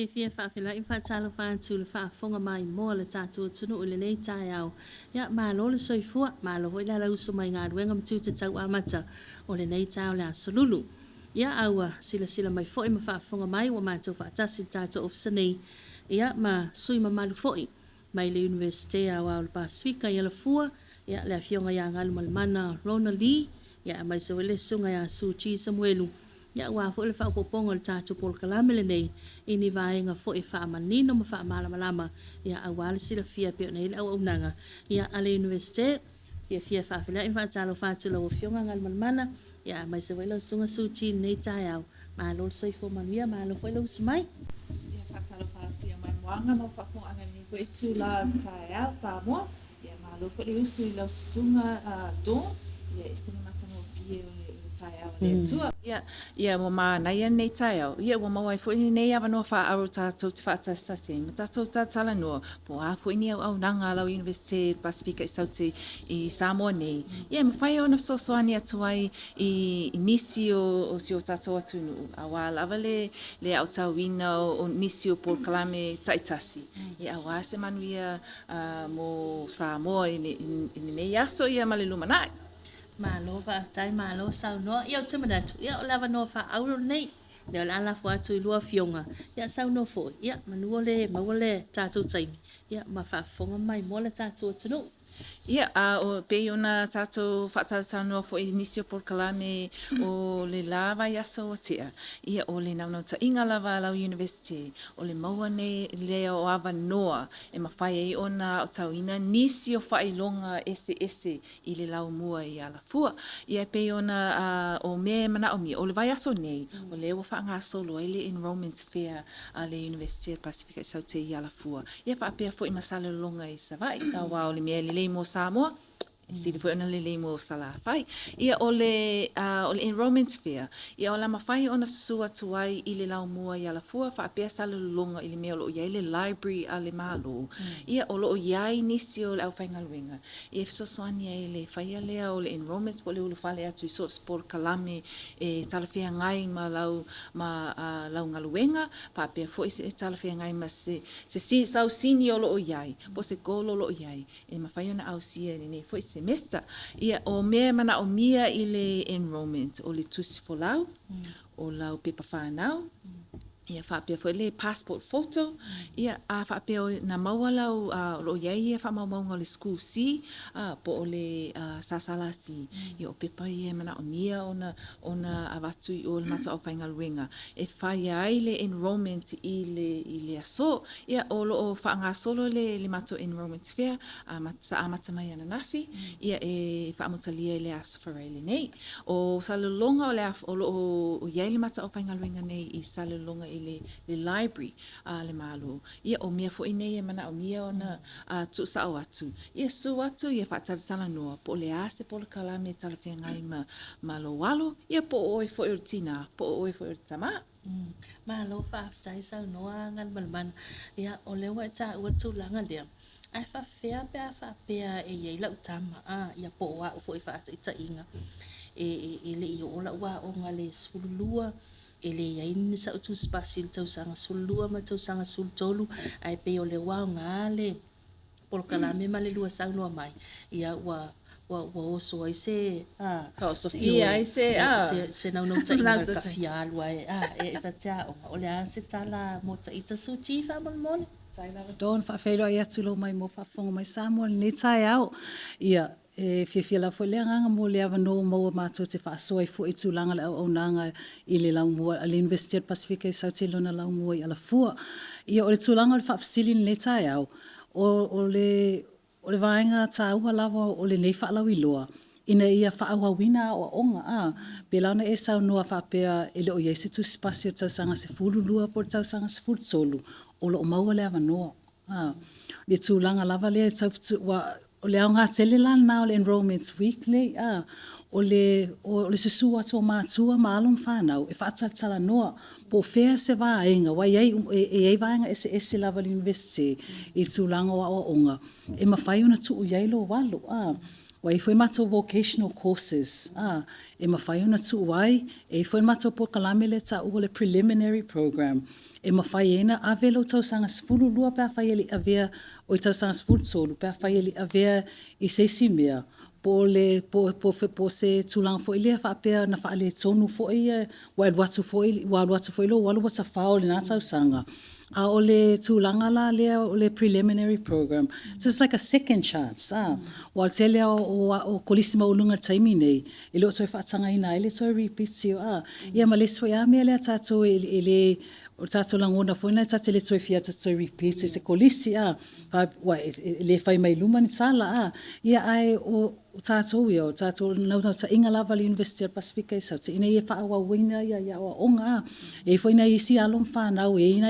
fia whaafila I whaatalo whaatu le whaafonga mai moa le tātua tunu o le nei tai au. Ia mālo le soifua, mālo hoi la lauso mai ngā ruenga mtu te tau amata o le nei tai au le asolulu. Ia aua sila mai foi ma whaafonga mai wa mātou whaatasi tātou ofisa nei. Ia ma sui ma malu foi mai le Univesite au au le Pasefika ia la fua. Ia le afionga ia ngalu malamana Ronald Lee. Ia mai se wele sunga ia Suchi Samuelu. Ia wa fo le fa popongo le tatu pol kalame le nei ini vaenga fo e fa manino ma fa malama ia awale sila fia pe nei le au nanga ia ale Univesite ia fia fa fila in fa talo fa tilo fionga ngal mana ia mai se welo sunga suchi nei tai au ma lo soi fo manuia ma lo fo lo smai ia fa talo fa tia mai moanga ma fa fo anga ni ko itu la tai au sa mo ia ma lo fo le usu lo sunga do ia istini matano pie tai au le tua Ia mo mana ia nei tai au. Ia mo mawai fo ni nei ava no fa aru tātou te whaatasa se. Ma tātou tātalanoa. Po a fo ni au nanga lau Univesite Pasefika I saute I Samoa nei. Ia ma whai ona sosoani atuai I nisi o si o tātou atu nu. Awa lava le au tauina o nisi o Port Kalame taitasi. Ia awa se manuia mo Samoa I nei aso ia ma le lumanai. Malo ba tai malo sau no ia te manatu ia lava no fa au nei le ala fo atu I lua fionga ia sau no fo ia manuole mawole tatu taimi ia ma fa fonga mai mo le tatu tunu Ia o pe ona tātou whaatatanoa fo I nisi o Port Kalame o le lava I aso o tea. Ia o le naunau ta inga lava lau Univesite o le maua nei lea o awa noa e mawhai ei ona o tauina nisi o whailonga ese I le lau mua I ala fua. Ia pe ona o me mana o mi o le vai aso nei o le wa whaanga solo I le enrollment fair a le Univesite Pasefika I saute I ala fua. Ia whaapea fo I masale longa I savai. Awa o le mea le mo Samoa sili foi ona lele mo sala fai ia o le enrollment fair ia o la mafai ona sua tuai I le lau mua ia la fua fa pe sala longa I le me o ia le library a le malo ia o lo ia nisi o le au fai ngaluenga ia so soani ai le fai le o le enrollment po le ulu fale atu so Port Kalame e talafia ngai ma lau ngaluenga fa pe foi se talafia ngai ma se sau sini o lo iai po se golo lo iai e mafai ona au sia ni foi semester ia o me mana o mia I le enrollment o le tusi fo lau o lau pepa whanau ia whapea foi le passport photo ia a whapea o na maua lau lo iai ia whamau le school si po o le sasala si ia o pepa ia mana o mia ona avatu I o le mata o whaingaluenga e whai ai le enrollment I le aso ia o lo o whaanga solo le mata o enrollment fair sa amata mai ana nafi ia e whaamutalia le aso whareile nei o salulonga o lo o iai le mata o whaingaluenga nei I salulonga I le library le malo ia o mea fo nei e mana o mia ona tu sa o atu ia su atu ia whaatatala noa po le ase po le kalame talafia ngai ma lo walo ia po oi fo I tina po oi fo I tama ma lo fa tai sau noa ngan malman ia o le wa ta wa tu langa dia ai fa fea pe e ye la tama ia po wa fo I fa ta inga e le I o la wa o ngale sulua ele ia ini sa utu spasil tau sanga sulua ma tau sanga sul tolu ai pe o le wa ngale por kalame ma le lua sang no mai ia wa so ai se Sofia ai se na no ta inga ka fialu ai e ta o le se tala mo ta ita suchi fa mon don fa felo ia tulo mai mo fa fonga mai Samuel ni tai au ia e fia la foi le nganga mo le ava no mo ma to te fa so I fo I tulanga le o nanga I le lau mua le Univesite Pasefika I saute lona lau mua I ala fua ia o le tulanga le fa fasili le tai au o le vaenga ta ua lava o le nei fa lau I loa ina ia fa awina o onga belana e sau noa fa pea ele o yesi tu spasio tau sanga se fulu lua por tau sanga se fulu solu o lo maua le ava noa le tulanga lava le tau o le aunga tele lan na o le enrollment weekly o le susu atu o mātua maalum whanau e whaatatala noa po fea se vaenga wa iei vaenga ese lava le Univesite I tulanga o onga e mawhai ona tu o iei lo walo Wai foi mato vocational courses. E mawhai ona tu wai, e foi mato po kalame le ta ua le preliminary program. E mawhai ena ave lo tau sanga sifuru lua pia whai eli avea o i tau sanga sifuru tolu pia whai eli avea i se simea. Po se tulang fo ile fa pe na fa le tonu fo ia wa watu fo ile walu wata fa le na tau sanga a ole tulanga la le ole preliminary program. So it's like a second chance. Wa tele o kolisima ulunga taimi nei ile o toi fa tanga ina ile toi repeat sio ia malesfo ya me le tato ile o tato langona fo ina tato le toi fia tato repeat se kolisi wa le fai mai luma ni sala ia ai o tato ia o tato na ta inga lava le University of Pasefika sa te ina ia fa wa wina ia wa onga e fo ina isi alom fa na e ina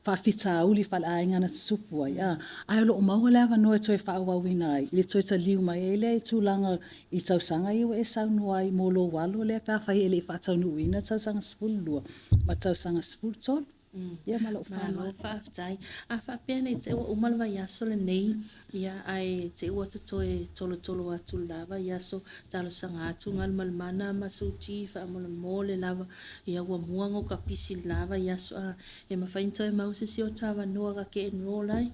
fa fita uli fa la inga na supu ia ai lo ma wala va no toi fa wa wina ile toi ta liu mai ele tu langa I tau sanga i e sau nuai mo lo walo le pa fa ele fa tau nu ina tau sanga spulu ma tau sanga spulu tol ia malo fa Malo fa tai a fa pena te o malva ya sole nei ia ai te o te toe tolo atu lava ia so talo sanga atu ngal malmana masuti fa mole lava ia wa muango ka pisi lava ia so e ma fa into e mause si o tava no ga ke no lai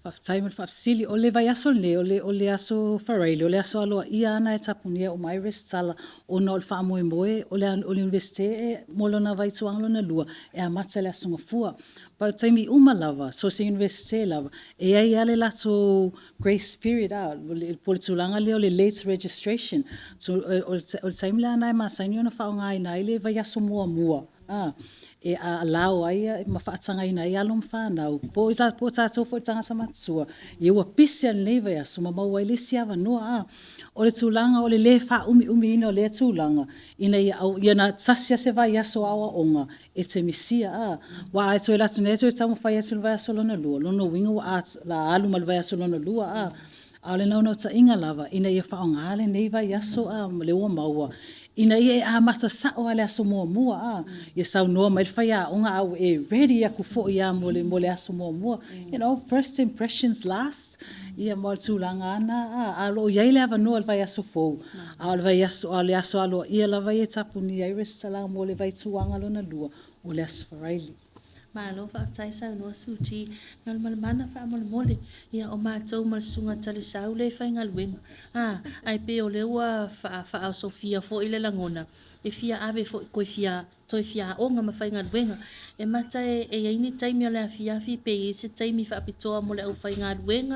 Faftai mal fafsili o le vai aso le o le aso faraile o le aso alo ia ana e tapunia o mai restala o na o le wha moe moe o le universite e molo na vai tuanglo na lua e a mata le aso ngafua. Pa taimi uma lava, so se universite lava, e ai ale lato grace period po le tulanga le o le late registration. So o le taimi le ana e masaini o na wha o ngai na ile vai aso mua. E a lao ai ma faatanga ina ia lom fa na po tato fo tanga sama tsua ye wa pisia leva ya suma ma wa ile siava no o le tulanga o le fa umi ina o le tulanga ina ia na tsasia se vai aso awa onga e te misia wa e to la tune to tamu fa ya tulva so lona lua lono winga wa la alu mal vai so lona lua ale no ta inga lava ina ia fa onga le nei vai aso le wa maua ina ia mata sa o ale aso mua ia sau noa mai whaia onga au e ready aku fo ia mole aso mua you know first impressions last ia mo tulanga ana alo ia le ava no vai aso fo al vai aso ale aso alo ia la vai tapuni ai restala mole vai tuanga lona lua o le aso faraili Malo fa tai sa no suti ngal malmana fa mole ia o ma tau mal sunga tali sau le fa ngal wing ai pe o le wa fa Sofia fo ile langona e fia ave fo ko fia toi fia o nga ma fa ngal wing e mata e ini taimi o le fia fi pe se taimi fa pitoa mole au fa ngal wing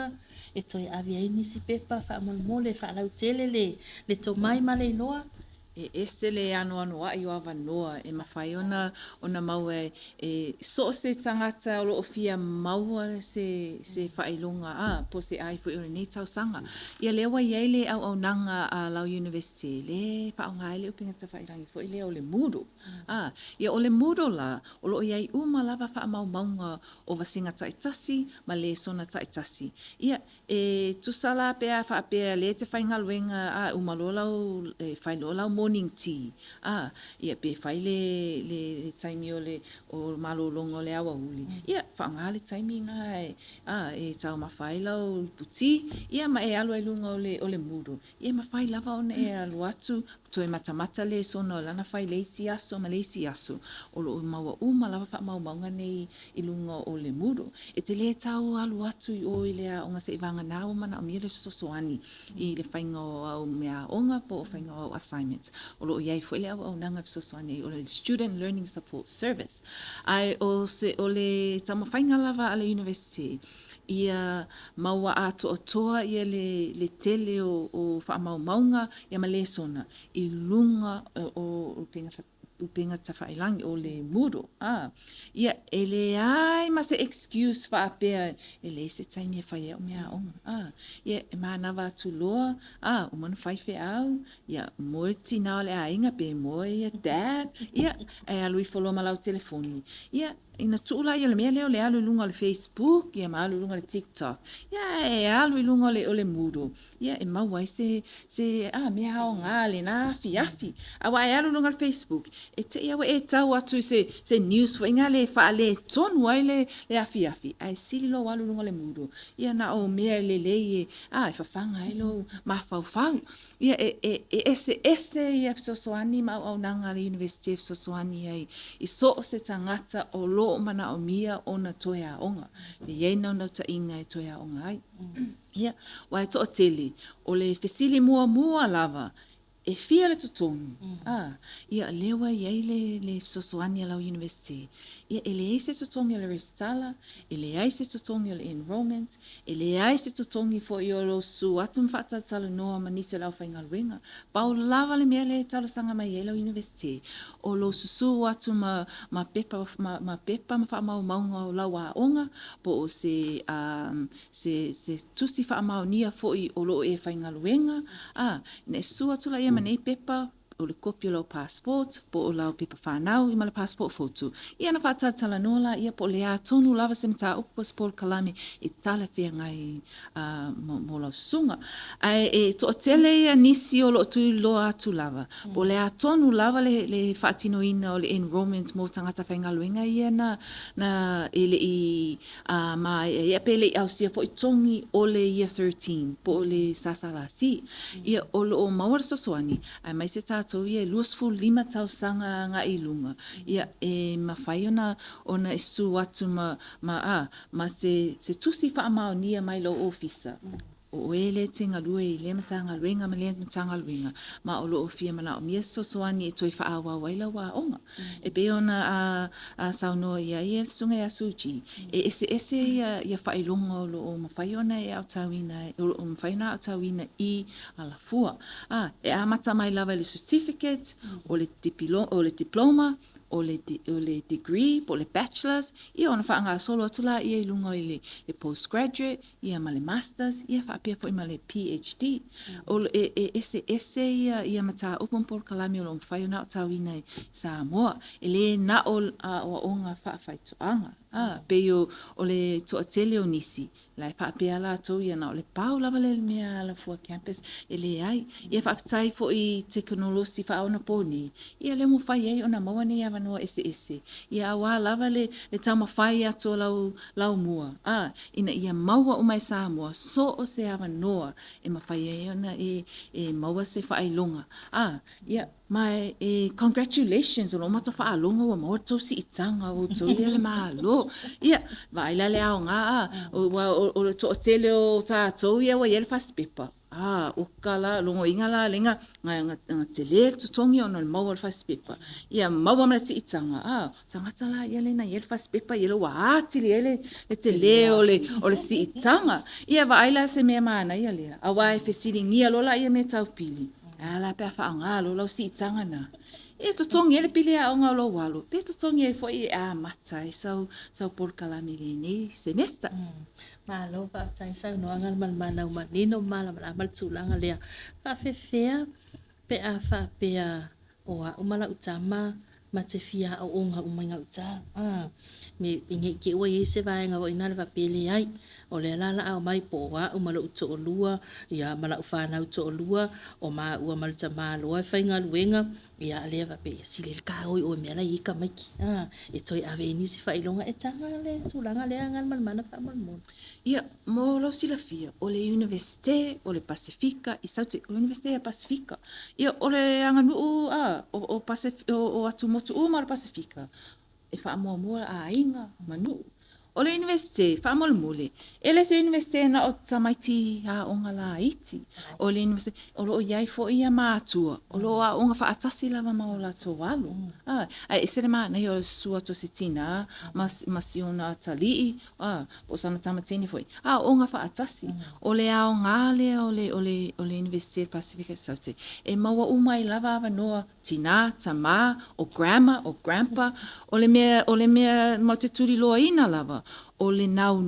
e toi ave ini si pepa fa mole fa lau tele le to mai male noa e ese le anu a i awa noa e mawhai ona mau e so se tangata o lo ofia maua se whailunga po se ai fu iore nei tau sanga. Ia lewa iei le au nanga a lau university le whaonga le upinga ta whairangi fu ile o le mudo. Ia o le mudo la o lo iei lava wha mau maunga o wasinga taitasi ma le sona taitasi. Ia e tusala pea wha pea le te whaingaluenga umalolau whailolau morning tea. Ia pe whai le taimi o malolongo le awa uli. Ia whaanga le taimi ngai. E tau mawhai lau puti. Ia ma e alu lunga o le muro. Ia mawhai lava ona e alu atu. To e mata le sono lana whai leisi aso ma leisi aso. O lo maua lava wha maunga nei i lunga o le muro. E te le tau alu atu i o i lea onga se iwanga nao mana o mia le sosoani. I le whainga o mea onga po o whainga o assignments. O lo iai fwele au nanga sosoani o le Student Learning Support Service. Ai o le tamo whainga lava a le university. Ia maua ato o toa ia le tele o whaamaunga ia ma le sona i lunga o pinga tawhailangi o le muro. Ia ele ai ma se excuse whaapea ele se taimi e whaia o mea onga. Ia e maanawa atu loa, o manu whaife au, ia moe tina le a inga pe moe ia dad, ia e alui wholoa malau telefoni. Ia ina tuula ia le mea leo le alu lunga le Facebook, ia ma alu lunga le TikTok. Ia e alu lunga o le muro. Ia e mawai se mea hao ngā le na afi. Awa e alu lunga le Facebook. e te ia e tau atu se news fo inga le wha le tonu ai le afi. Ai sili lo walu lunga le muru. Ia na o mea le e whawhanga ai lo mawhau. Ia ese ia fisosoani ma au nanga le University fisosoani ai. I so se tangata o lo mana o mia o na toea onga. Ia nau ta inga e toea onga ai. Ia, wai to o tele. O le fesili mua lava. E fia le tutongi. Ia lewa iai le fisosoani a lau University. Ia ele ai se tutongi le restala, ele ai se tutongi le enrollment, ele ai se tutongi fo i o lo su atum whata tala noa manisi lau whainga luenga. Pau lava le mea le tala sanga mai e lau University. O lo susu atu ma pepa ma wha maunga o lau a onga, po o se tusi wha mau nia fo i o lo e whainga luenga. Ne su atu la ia manei pepa, o le kopi o lau passport, po o lau pepa whanau, i ma le passport fotu. Ia na whatatala nola, ia po le a tonu lava se mta upo Paul Kalame, i tala whia ngai mo lau sunga. Ai e to tele ia nisi o lo tui loa atu lava. Po le a tonu lava le whaatino ina o le enrollment mo tangata whainga luenga ia na ele i ma ia pele i au sia fo i tongi o le year 13, po o le sasala si. Ia o lo o mawar sosoani, ai mai se tātou ia luasfu 5 tau sanga nga ilunga. Ia e mawhai ona e su atu ma se tusi wha amao nia mai lo ofisa. O ele te ngalue i le matanga luenga ma le matanga luenga. Ma o lo o fia mana o mia sosoani e toi wha awa waila wa onga. E pe ona a saunoa ia ia sunga ia suji. E ese ia whailonga o lo o mawhai ona e au tawina, o mawhai ona au tawina i ala fua. E amata mai lava le certificate, o le diploma, o le degree, po le bachelor's, ia ona whaanga solo atula, ia i lunga i le postgraduate, ia ma le masters, ia whaapia fo i ma le PhD. O ese ia mata upon Paul Kalame o lo mwhai ona o tawina i Samoa. E le na o onga whaafai pe o le toatele o nisi. Lai whaapea la tau ia na o le pau lava le mea la fua campus. E le ai, ia whaafitai fo i teknolosi whaona poni. Ia le mo whai ai ona maua ni awa noa ese. Ia awa lava le tau mawhai ato lau mua. Ina ia maua o mai Samoa, so o se awa noa e mawhai ai ona e maua se whailonga. Ia mai congratulations o lo mata whaalonga wa maua tau si itanga o tau ia le mahalo. Ia, vaila le ao ngā, o le to'atele o tātou ia wa iele whasipepa. O kala, longo inga la, lenga, ngā te le tutongi o no le maua le whasipepa. Ia, maua mara si itanga. Tangata la, iele na iele whasipepa, iele wa ātili iele te le o le si itanga. Ia, vaila se mea maana ia lea. Awa e whesiri ngia lola ia me tau pili. Ala pea whaanga lola o si itanga na. E tutongi ele pili a onga lo walo. Pe tutongi e fo i mata e sau Paul Kalame le nei semester. Malo pa tai sa no angal man mana manino mala mal tulanga lea. Pa fea pe a fa pe a o a umala utama ma te fia o onga umainga uta. Me inge ke wa i se vai nga o ina le papele ai. O le lala au mai po wa umala uto o lua ia mala ufana uto o lua o ma ua malta malo ai fainga luenga ia le va pe sile ka o me la ika mai ki e toi ave ni si fai longa e tanga le tulanga le angal mal mana fa mal mon ia mo lo sila fia o le Univesite o le Pasefika i saute o Univesite a Pasefika ia o le anganu o atu motu o mar Pasefika e fa mo a inga manu o le Univesite fa mole ele se Univesite na o tamaiti a onga la iti o le Univesite o lo iai fo ia matua o lo a onga fa atasi lava ma o la to walu e se ma na yo sua to sitina mas ona tali o sana tamatini foi onga fa atasi o le a onga le o le Univesite Pasifika saute e maua umai lava va no tina tama o grandma o grandpa o le mea mo te turi loa ina lava o le nau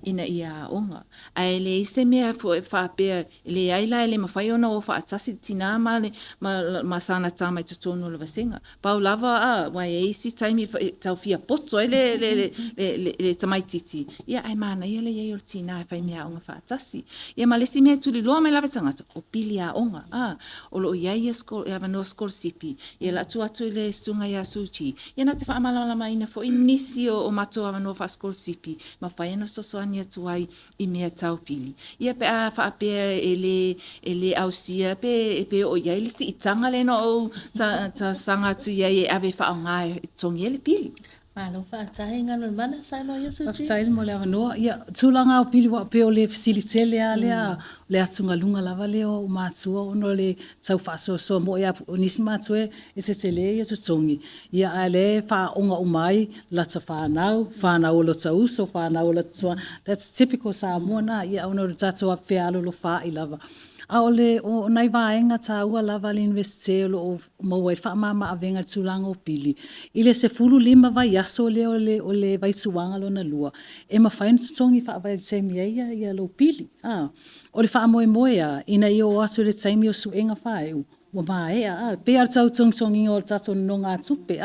ina ia onga. Ai le ise mea fo e whaapea, le aila ele mawhai ona o whaatasi tina ma sana tama i tutonu le vasenga. Pau lava wai e isi taimi tau fia poto le tamaititi. Ia ai mana ia le iei o tina e whai mea onga whaatasi. Ia ma lesi mea tuli loa mai lava tangata, o pili a onga. O lo iai e avanoa skol sipi. Ia la atu le stunga ia suchi. Ia na te whaamalama ina fo inisi o mato avanoa wha skol sipi. Ma whai ano sosoani atu ai i mea tau pili. Ia pe a whaapea ele ausia pe o iai lisi itanga le no o ta sanga atu iai e ave whaonga e tongi ele pili. Malo whaatahi ngalo mana sailo ia suti. Whaftaile mo le avanoa. Ia, tūlanga o pili wa peo le facilite lea le atunga lunga lava leo o mātua ono le tau whaasoa mo ia nisi mātua e te tele ia tutongi. Ia a le whaonga umai lata whanau o lo tauso, whanau o lo tua. That's typical Samoa na ia ono le tatua whealo lo wha i lava. A ole o nai vaenga ta ua lava le Univesite o maua i whaamama a venga tūlanga o pili. Ile se fulu lima vai aso le o le vaituanga lo na lua. E ma whainu tutongi wha vai taimi ia lo pili. O le wha moe ina i o atu le taimi o suenga whaeu. Wa maa pe ar tau tongtongi o tato no ngā tupe.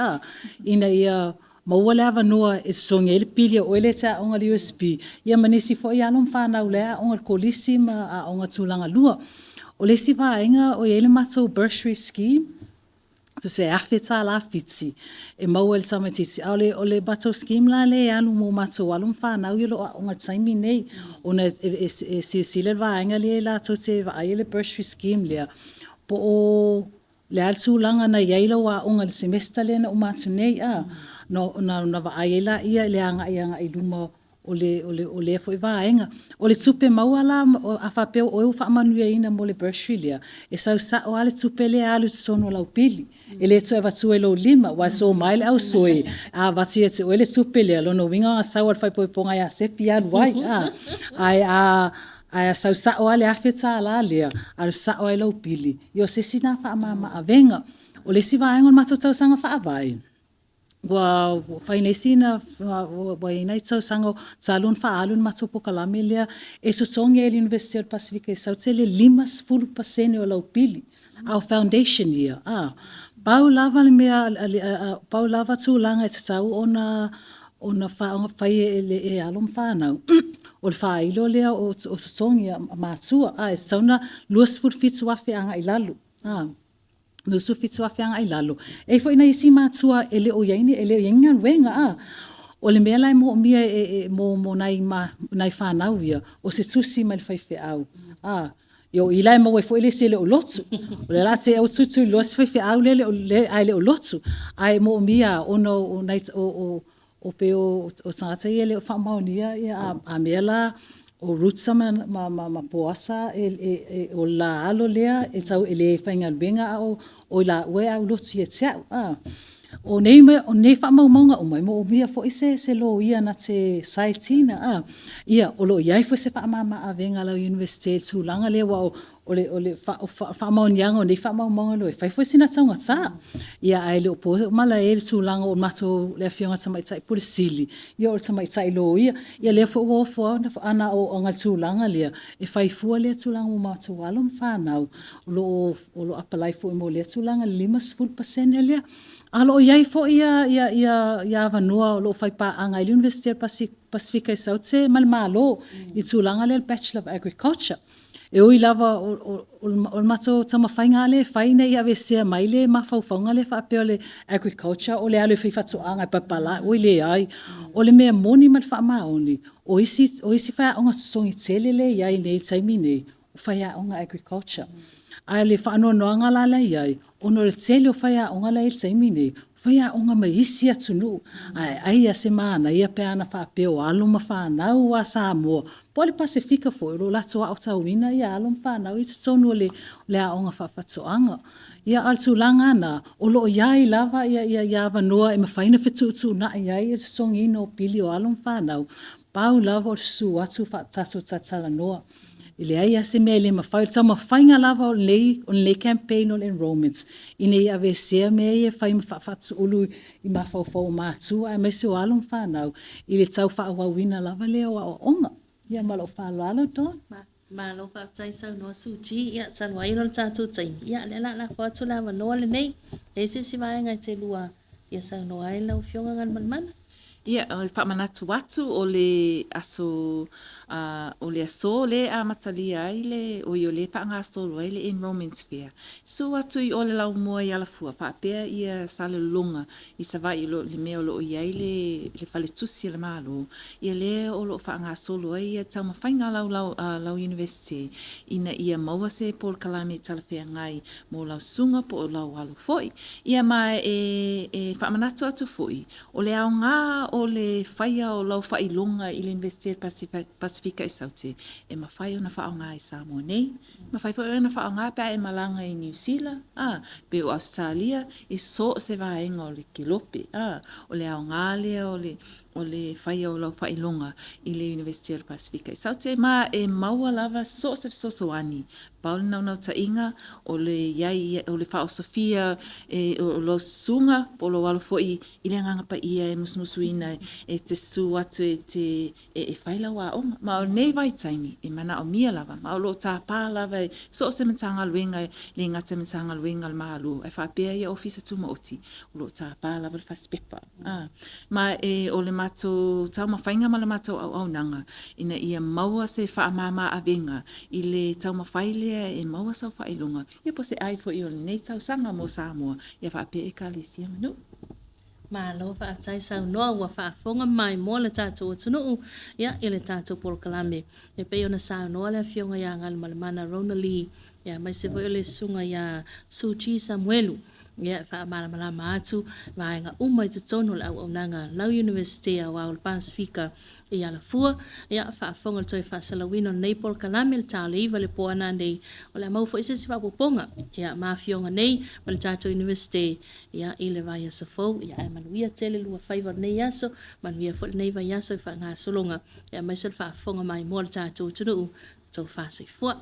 Ina ia maua le avanoa e songi ele pili o ele ta onga le USB. Ia manisi fo i alom whanau lea onga kolisi ma a onga tūlanga lua. O le si vaenga o ele matou bursary scheme. To se afe ta la fitsi. E maua le tamatiti. O le matou scheme la le alu mo matou alom whanau ilo onga taimi nei. Ona e sile vaenga le la to te vae le bursary scheme lea. Po o le altūlanga na iaila wa onga le semester le na umatu nei na vaaiela ia le anga i luma o le fo i vaenga. O le tupe maua la a whapeo o eu whaamanuia ina mo le bursary lea. E sa o ale tupe le alu sono lau pili. E le to e watu e lo lima, wa so mai le au soe. A watu e te o le tupe lea, lono winga a sau al whaipoiponga ia sepi alu ai. Ai sau sa o ale afeta la lea, alu sa o lau pili. Yo se sina whaamama a venga. O le si vaenga o matotau sanga whaavai. Wa whainesi na wa inai tau sango talun whaalun matopo kalame lea e tutongi e Univesite o Pasefika e sautele 5% o lau pili. Our foundation year. Pau lava le mea, pau lava tūlanga e tatau ona whai e alom whanau. O le whailo lea o tutongi a mātua. E sauna luas fitu wafe anga i lalu. Nusu fitu wafe anga i lalo. E fo ina isi mātua ele o yaini, ele o yaini aluenga. O le mea lai mo mia mo nai whanau ia. O se tusi mai le whaife au. Yo ilai mo e fo ele se le o lotu. O le late au tutu lo se whaife au le o lotu. Ai mo mia ono o pe o tangata ia le o whamaunia ia a mea la o rutsa ma poasa o la alo lea e tau ele whainga luenga o la ue au lotu ia teau. O nei whamaumaunga o mai mo o mia fo ise se lo ia na te saitina. Ia o lo iai fo se whamama a venga lau Univesite tūlanga le wa o le whamaunianga o nei whamaumaunga lo e whai fo sina taunga tā. Ia ai le o po mala e le tūlanga o mato le whionga tamaitai pule sili. Ia o le tamaitai lo ia. Ia le fo ana o anga tūlanga lea. E whai fua le tūlanga o mato walom whanau. O lo apalai fo mo le tūlanga 5% lea. Alo iai fo ia vanua o lo fai pa anga i Univesite Pasefika i saute malo I tūlanga le Bachelor of Agriculture. E oi lava o mato tama whainga le whaine I avesea mai le mawhauwhaunga le whapeo le agriculture o le alo whai whatoanga I papala oi le ai. O le mea moni mal whaamaoni. O isi whai aonga tutongi tele le iai nei taimi nei. O whai aonga agriculture. Ai le whaanonoanga la le iai. Ono le tele o whai aonga la il taimi nei. Whai aonga mai isi atunu. Ai a se maana ia pe ana whapeo aluma whanau a Samoa. Po le Pasefika fo ilo lato a o tauina ia alum whanau I tutonu le aonga whawhatoanga. Ia al tūlanga na o lo iai lava ia vanoa e mawhaina whetutu na iai tutongi no pili o alum whanau. Pau lava o su atu tato Faatalanoaga. Ile ai ase mea le mawhai, tau mawhainga lava o nei campaign o le enrollments. Ine I avesea mea ia whai mawhawhatu ulu I mawhauwhau mātua, ai mese o alum whanau. Ile tau whaawawina lava lea o onga. Ia malo whalalo ton. Ma lo fa tsai sa no su chi ya chan wai lo cha tu tsai ya le la fa tu la va no le nei e si vai ngai te lua ya sa no ai lo fionga ngan man. Ia, whaamanatu atu o le aso, o le aso le a matalia ai le, o i o le whaanga stolo ai le enrollment fair. So atu i o le lau mua i alafua, whaapea ia sa le lunga, i sa vai i lo le mea o lo i ai le whale tusi le malo. Ia le o lo whaanga stolo ai ia tau mawhainga lau Univesite, ina ia maua se Paul Kalame talawhea ngai mo lau sunga po o lau alu foi. Ia mai e whaamanatu atu foi, o le ao ngā o le whaia o lau whailonga i le Univesite Pasefika i saute, e mawhai o na whao ngā i Samoa nei, mawhai o na whao ngā pia e malanga i New Zealand, pe o Australia, i so se vaenga o le kilope, o le ao ngā lea o le whaia o lau whailonga i le Univesite Pasefika i saute, ma e maua lava so se sosoani, Paul nau ta inga o le iai o le whao Sofia o lo sunga po lo walo foi i le nganga pa ia e musmusu ina e te su atu e te whaila wa o ma o nei vai taimi e mana o mia lava ma o lo ta pā lava so se matanga luenga le ngata matanga luenga le malu e whapea ia ofisa tu maoti o lo ta pā lava le whaspepa ma e o le mato tau mawhainga ma le mato au nanga ina ia maua se wha mama avenga i le tau mawhaile e maua sau whailunga. Ia po se ai fo i o nei tau sanga mo Samoa. Ia whape e ka le sia manu. Ma lo fa tsai sa no wa fa fonga mai mo le tato tunu ya i le tato Paul Kalame. E pe ona sa no le fionga ya ngal malmana Ronali ya mai se vo le sunga ya Suchi Samuelu. Ya fa mala matu va nga umai te tono la o nanga lau University wa o Pasefika i ala fua ya fa fonga toi fa salawino nei Paul Kalame le tale i vale po ana nei o le mau fo isi fa poponga ya ma fionga nei vale tato University ya i le vai sa fo ya e manuia tele lua faiva nei yaso manuia fo nei vai yaso fa nga solonga ya mai se fa fonga mai mo le tato tunu to fa se fua